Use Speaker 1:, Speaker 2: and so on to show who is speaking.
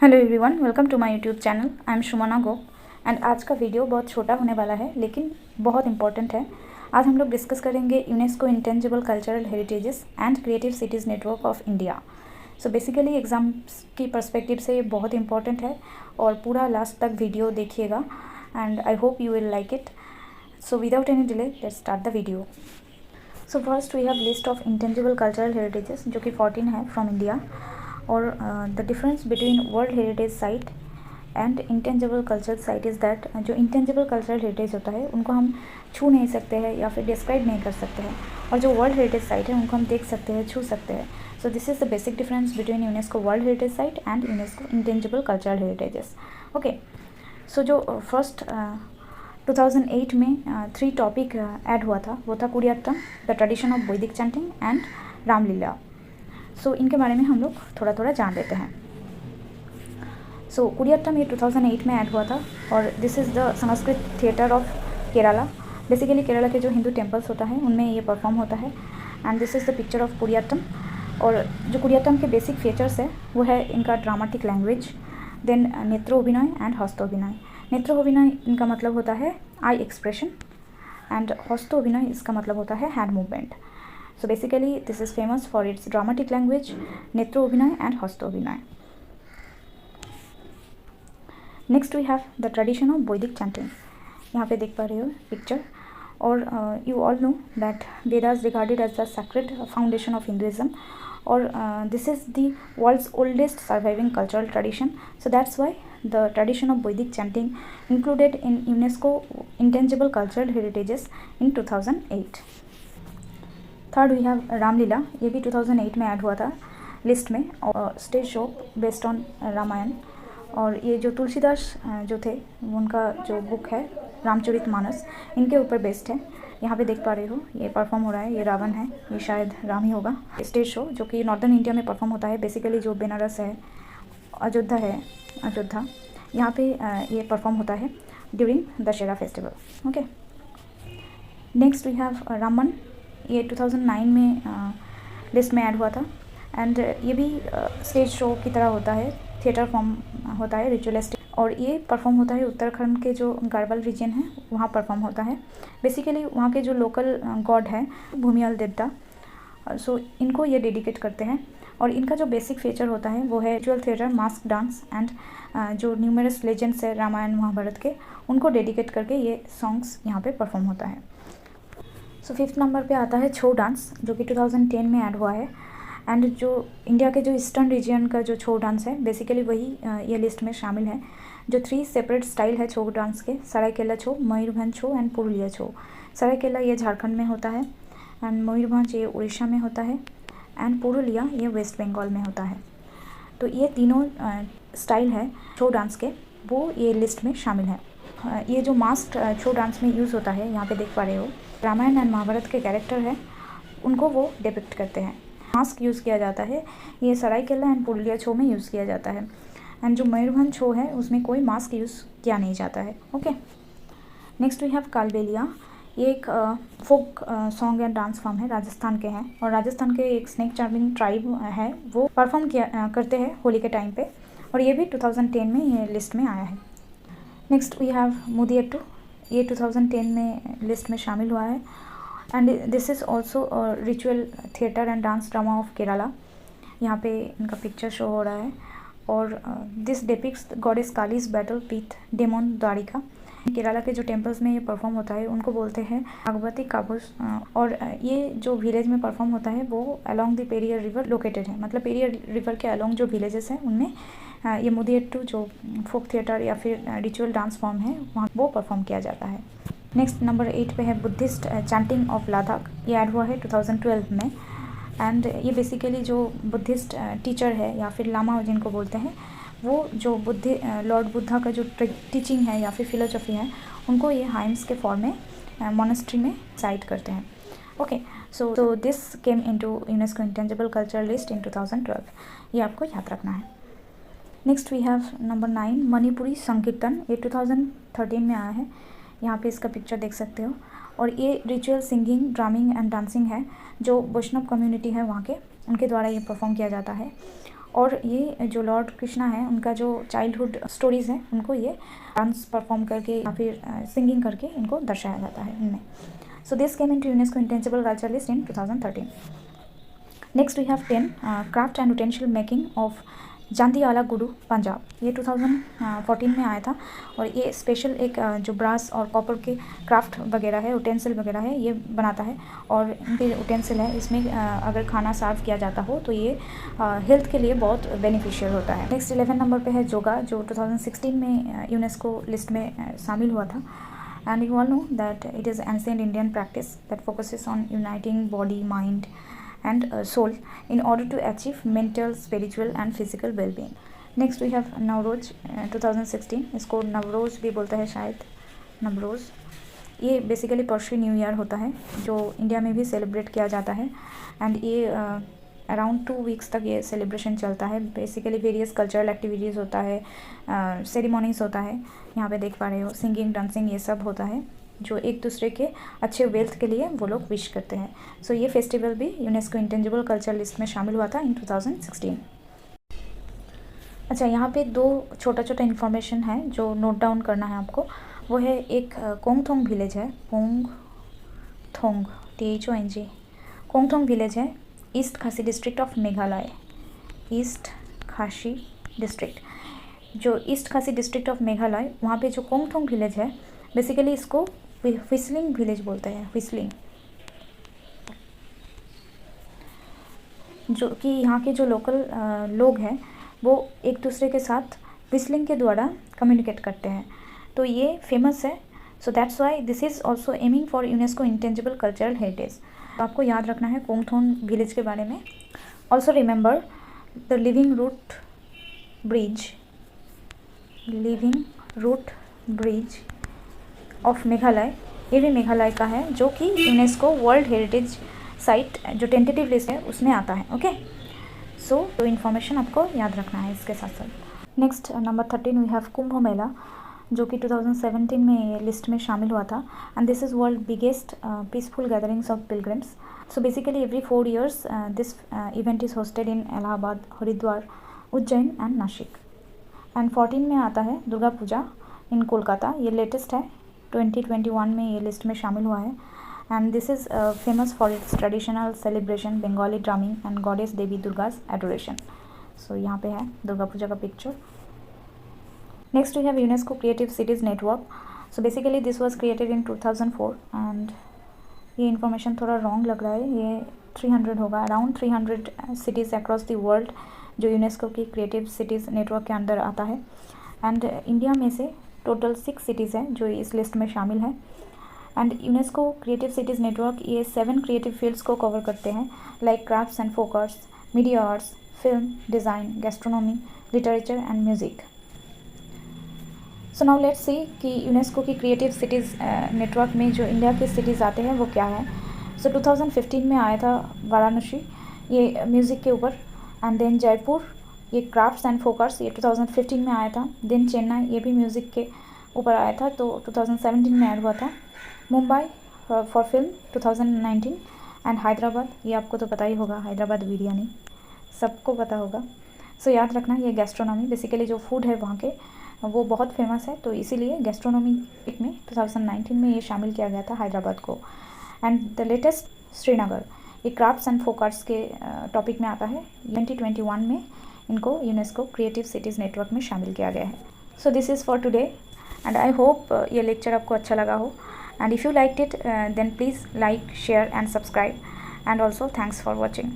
Speaker 1: Hello everyone, welcome to my YouTube channel. I am Shumna Gop and आज का video बहुत छोटा होने वाला है लेकिन बहुत इंपॉर्टेंट है। आज हम लोग डिस्कस करेंगे UNESCO intangible cultural heritages and creative cities network of India. So basically exams की पर्सपेक्टिव से ये बहुत इंपॉर्टेंट है और पूरा लास्ट तक वीडियो देखिएगा and I hope you will like it. So without any delay let's start the video. So first we have list of intangible cultural heritages जो कि 14 है फ्रॉम इंडिया। और the difference between world heritage site and intangible cultural site is that जो intangible cultural heritage होता है उनको हम छू नहीं सकते हैं या फिर डिस्क्राइब नहीं कर सकते हैं, और जो वर्ल्ड हेरिटेज साइट है उनको हम देख सकते हैं, छू सकते हैं। So this is the basic difference between UNESCO world heritage site and UNESCO intangible cultural heritages. Okay, so जो फर्स्ट 2008 में 3 टॉपिक ऐड हुआ था वो था कुडियाट्टम, द ट्रेडिशन ऑफ वैदिक चैंटिंग एंड रामलीला। सो इनके बारे में हम लोग थोड़ा थोड़ा जान लेते हैं। सो कुडियाट्टम ये 2008 में ऐड हुआ था और this is the Sanskrit theatre of Kerala. Basically Kerala के जो हिंदू टेम्पल्स होता है उनमें ये परफॉर्म होता है and this is the picture of Koodiyattam. और जो कुडियाट्टम के बेसिक फीचर्स है वो है इनका ड्रामेटिक लैंग्वेज, देन नेत्रोभिनय एंड हस्तोभिनय। नेत्रोभिनय इनका मतलब होता है आई एक्सप्रेशन एंड हस्तोभिनय इसका मतलब होता है hand movement. So basically this is famous for its dramatic language, netro abhinay and hasto abhinay. Next we have the tradition of Vedic chanting. यहाँ पे देख पा रहे हो पिक्चर। और you all know that Vedas regarded as the sacred foundation of Hinduism, or this is the world's oldest surviving cultural tradition. So that's why the tradition of Vedic chanting included in UNESCO Intangible Cultural Heritages in 2008. Third we have Ramlila, ये भी 2008 में add हुआ था list में, और stage show based on Ramayana. और ये जो तुलसीदास जो थे उनका जो बुक है रामचरितमानस, इनके ऊपर बेस्ड है। यहाँ पे देख पा रहे हो ये परफॉर्म हो रहा है, ये रावण है, ये शायद राम ही होगा। स्टेज शो जो कि नॉर्दर्न इंडिया में परफॉर्म होता है, बेसिकली जो बनारस है, अयोध्या, यहाँ पे ये परफॉर्म होता है during Dussehra festival. Okay, next we have Ramman, ये 2009 में लिस्ट में ऐड हुआ था एंड ये भी स्टेज शो की तरह होता है, थिएटर फॉर्म होता है, रिचुअलिस्टिक। और ये परफॉर्म होता है उत्तराखंड के जो गढ़वाल रीजन है वहाँ परफॉर्म होता है। बेसिकली वहाँ के जो लोकल गॉड है भूमियाल देवता, सो इनको ये डेडिकेट करते हैं। और इनका जो बेसिक फीचर होता है वो है ritual theatre, mask dance and जो न्यूमरस लेजेंड्स है रामायण महाभारत के, उनको डेडिकेट करके ये सॉन्ग्स यहाँ पे परफॉर्म होता है। सो 5th नंबर पे आता है छऊ डांस जो कि 2010 में ऐड हुआ है एंड जो इंडिया के जो ईस्टर्न रीजन का जो छऊ डांस है बेसिकली वही ये लिस्ट में शामिल है। जो 3 सेपरेट स्टाइल है छऊ डांस के, सरायकेला छऊ, मयूरभंज छऊ एंड पुरुलिया छऊ। सरायकेला ये झारखंड में होता है एंड मयूरभंज ये उड़ीसा में होता है एंड पुरुलिया ये वेस्ट बंगाल में होता है। तो ये तीनों स्टाइल है छऊ डांस के, वो ये लिस्ट में शामिल है। ये जो मास्क छऊ डांस में यूज़ होता है यहाँ पे देख पा रहे हो, रामायण एंड महाभारत के कैरेक्टर है उनको वो डिपिक्ट करते हैं। मास्क यूज़ किया जाता है, ये सरायकेला एंड पुरुलिया छऊ में यूज़ किया जाता है एंड जो मयूरभंज छऊ है उसमें कोई मास्क यूज़ किया नहीं जाता है। Okay, next we have Kalbelia, ये एक folk song and dance form है, राजस्थान के हैं और राजस्थान के एक स्नेक चार्मिंग ट्राइब है, वो परफॉर्म करते हैं होली के टाइम पे, और ये भी 2010 में ये लिस्ट में आया है। नेक्स्ट वी हैव मुदियट्टू, ये 2010 में लिस्ट में शामिल हुआ है and this is also ritual theatre and dance drama of Kerala. यहाँ पे इनका पिक्चर शो हो रहा है और this depicts goddess Kali's battle with demon Dwarika. Kerala के जो टेम्पल्स में ये परफॉर्म होता है उनको बोलते हैं भगवती काबूस। और ये जो विलेज में परफॉर्म होता है वो along the Periyar river located है, मतलब पेरियर रिवर के अलोंग जो विलेजेस हैं उनमें ये मुदियट्टू जो फोक थिएटर या फिर रिचुअल डांस फॉर्म है वहाँ वो परफॉर्म किया जाता है। नेक्स्ट नंबर 8 पे है बुद्धिस्ट चैंटिंग ऑफ लद्दाख, ये ऐड हुआ है 2012 में एंड ये बेसिकली जो बुद्धिस्ट टीचर है या फिर लामा जिनको बोलते हैं, वो जो लॉर्ड बुद्धा का जो टीचिंग है या फिर फिलोसफी है उनको ये हाइम्स के फॉर्म में मोनेस्ट्री में साइट करते हैं। Okay, so this came into UNESCO intangible cultural list in 2012, ये आपको याद रखना है। Next we have number 9 Manipuri Sankirtan, ये 2013 में आया है। यहाँ पे इसका पिक्चर देख सकते हो और ये रिचुअल सिंगिंग, ड्रामिंग एंड डांसिंग है जो वैष्णव कम्युनिटी है वहाँ के, उनके द्वारा ये परफॉर्म किया जाता है। और ये जो लॉर्ड कृष्णा है उनका जो चाइल्डहुड स्टोरीज़ हैं उनको ये डांस परफॉर्म करके या फिर सिंगिंग करके इनको दर्शाया जाता है इनमें. So this came into UNESCO Intangible Culture List in 2013. Next we have 10 craft and utensil making of जांदियाला गुरु पंजाब. ये 2014 में आया था और ये स्पेशल एक जो ब्रास और कॉपर के क्राफ्ट वगैरह है, उटेंसिल वगैरह है, ये बनाता है. और इनके उटेंसिल है इसमें अगर खाना सर्व किया जाता हो तो ये हेल्थ के लिए बहुत बेनिफिशियल होता है. नेक्स्ट 11 नंबर पे है जोगा, जो 2016 में यूनेस्को लिस्ट में शामिल हुआ था. And you all know that it is ancient Indian practice that focuses on uniting body, mind and soul in order to achieve mental, spiritual and physical well-being. Next we have Navroz 2016. इसको नवरोज भी बोलता है शायद, नवरोज. ये बेसिकली पर्शियन न्यू ईयर होता है जो India में भी सेलिब्रेट किया जाता है. एंड ये अराउंड 2 वीक्स तक ये सेलिब्रेशन चलता है. बेसिकली वेरियस कल्चरल एक्टिविटीज़ होता है, सेरेमोनीज़ होता है. यहाँ पे देख पा रहे हो सिंगिंग, डांसिंग, ये सब होता है जो एक दूसरे के अच्छे वेल्थ के लिए वो लोग विश करते हैं. सो ये फेस्टिवल भी यूनेस्को इंटेंजिबल कल्चर लिस्ट में शामिल हुआ था इन 2016. अच्छा, यहाँ पे 2 छोटा इन्फॉर्मेशन है जो नोट डाउन करना है आपको. वो है एक कोंगथोंग विलेज है, कोंगथोंग, THONG, कोंगथोंग विलेज है, ईस्ट खासी डिस्ट्रिक्ट ऑफ मेघालय. ईस्ट खासी डिस्ट्रिक्ट, जो ईस्ट खासी डिस्ट्रिक्ट ऑफ मेघालय, वहाँ पे जो कोंगथोंग विलेज है बेसिकली इसको व्हिस्लिंग विलेज बोलते हैं. व्हिस्लिंग, जो कि यहाँ के जो लोकल लोग हैं वो एक दूसरे के साथ व्हिस्लिंग के द्वारा कम्युनिकेट करते हैं. तो ये फेमस है. So that's why this is also aiming for UNESCO intangible cultural heritage. आपको याद रखना है कोंगथोंग विलेज के बारे में. Also remember the living root bridge of Meghalaya. ये भी मेघालय का है जो कि यूनेस्को वर्ल्ड हेरिटेज साइट जो टेंटेटिव लिस्ट है उसमें आता है. ओके, सो तो इन्फॉर्मेशन आपको याद रखना है इसके साथ साथ. Next number 13 we have Kumbh Mela, जो कि 2017 में ये लिस्ट में शामिल हुआ था. And this is world biggest peaceful gatherings of pilgrims. So basically every 4 years this event is hosted in Allahabad, Haridwar, Ujjain and Nashik. And 14 में आता है दुर्गा पूजा इन कोलकाता. ये लेटेस्ट है, 2021 में ये लिस्ट में शामिल हुआ है. And this is famous for its traditional celebration, Bengali drumming and goddess Devi Durga's adoration. So यहाँ पे है दुर्गा पूजा का picture. Next we have UNESCO Creative Cities Network. So basically this was created in 2004 and ये इन्फॉर्मेशन थोड़ा रॉन्ग लग रहा है. ये 300 होगा, around 300 cities across the world जो यूनेस्को की क्रिएटिव सिटीज़ नेटवर्क के अंदर आता है. एंड इंडिया में से टोटल 6 cities हैं जो इस लिस्ट में शामिल हैं. And UNESCO creative cities network ये 7 क्रिएटिव फील्ड्स को कवर करते हैं, like crafts and folk arts, media arts, film, design, gastronomy, literature and music. So now let's see कि यूनेस्को की क्रिएटिव सिटीज़ नेटवर्क में जो इंडिया के सिटीज़ आते हैं वो क्या है. सो 2015 में आया था वाराणसी, ये म्यूज़िक के ऊपर. एंड देन जयपुर, ये क्राफ्ट्स एंड फोकर्स, ये 2015 में आया था. देन चेन्नई, ये भी म्यूज़िक के ऊपर आया था, तो 2017 में ऐड हुआ था. Mumbai for film 2019. And Hyderabad, ये आपको तो पता ही होगा, हैदराबाद बिरयानी सबको पता होगा. सो याद रखना, ये गैस्ट्रोनॉमी, बेसिकली जो फूड है वहाँ के वो बहुत फेमस है, तो इसीलिए गैस्ट्रोनॉमी में 2019 में ये शामिल किया गया था हैदराबाद को. एंड द लेटेस्ट श्रीनगर, ये क्राफ्ट्स एंड फोक आर्ट्स के टॉपिक में आता है. 2021 में इनको यूनेस्को क्रिएटिव सिटीज़ नेटवर्क में शामिल किया गया है. So this is for today and I hope ये लेक्चर आपको अच्छा लगा हो. And if you liked it then please like, share and subscribe. And also thanks for watching.